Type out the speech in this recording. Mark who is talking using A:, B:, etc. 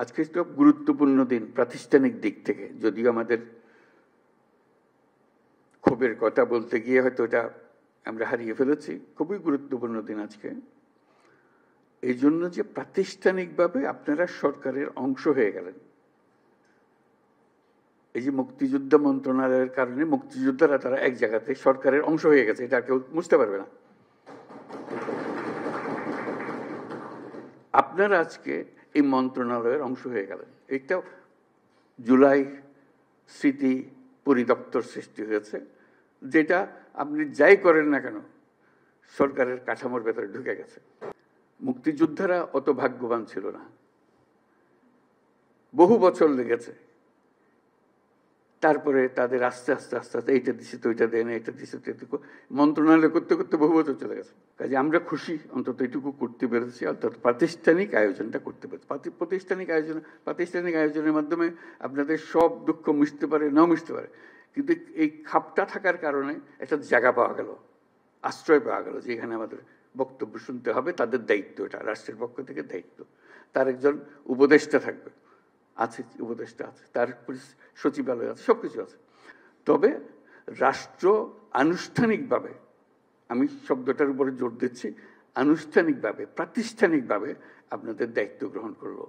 A: আজকে তো গুরুত্বপূর্ণ দিন প্রাতিষ্ঠানিক দিক থেকে, যদিও আমাদের ক্ষোভের কথা বলতে গিয়ে হয়তো এটা আমরা হারিয়ে ফেলেছি। খুবই গুরুত্বপূর্ণ দিন আজকে, এই জন্য যে প্রাতিষ্ঠানিকভাবে আপনারা সরকারের অংশ হয়ে গেলেন। এই যে মুক্তিযোদ্ধা মন্ত্রণালয়ের কারণে মুক্তিযোদ্ধারা তারা এক জায়গাতে সরকারের অংশ হয়ে গেছে, এটা কেউ বুঝতে পারবে না। আপনারা আজকে এই মন্ত্রণালয়ের অংশ হয়ে গেলেন। এটা জুলাই স্মৃতি পরিদপ্তর সৃষ্টি হয়েছে, যেটা আপনি যাই করেন না কেন সরকারের কাঠামোর ভেতরে ঢুকে গেছে। মুক্তিযোদ্ধারা অত ভাগ্যবান ছিল না, বহু বছর লেগেছে। তারপরে তাদের আস্তে আস্তে আস্তে আস্তে এইটা দিছে তো ওইটা দেয় না, এটা দিছে তো এটুকু মন্ত্রণালয় করতে করতে বহু বছর চলে গেছে। কাজে আমরা খুশি অন্তত এটুকু করতে পেরেছি, অর্থাৎ প্রাতিষ্ঠানিক আয়োজনটা করতে পেরেছি। প্রাতিষ্ঠানিক আয়োজনের মাধ্যমে আপনাদের সব দুঃখ মিশতে পারে, নাও মিশতে পারে, কিন্তু এই খাপটা থাকার কারণে একটা জায়গা পাওয়া গেল, আশ্রয় পাওয়া গেল, যে এখানে আমাদের বক্তব্য শুনতে হবে। তাদের দায়িত্ব, এটা রাষ্ট্রের পক্ষ থেকে দায়িত্ব। তার একজন উপদেষ্টা থাকবে, আছে উপদেষ্টা আছে, তার সচিবালয় আছে, সবকিছু আছে। তবে রাষ্ট্র আনুষ্ঠানিকভাবে, আমি শব্দটার উপরে জোর দিচ্ছি, আনুষ্ঠানিকভাবে প্রাতিষ্ঠানিকভাবে আপনাদের দায়িত্ব গ্রহণ করলো।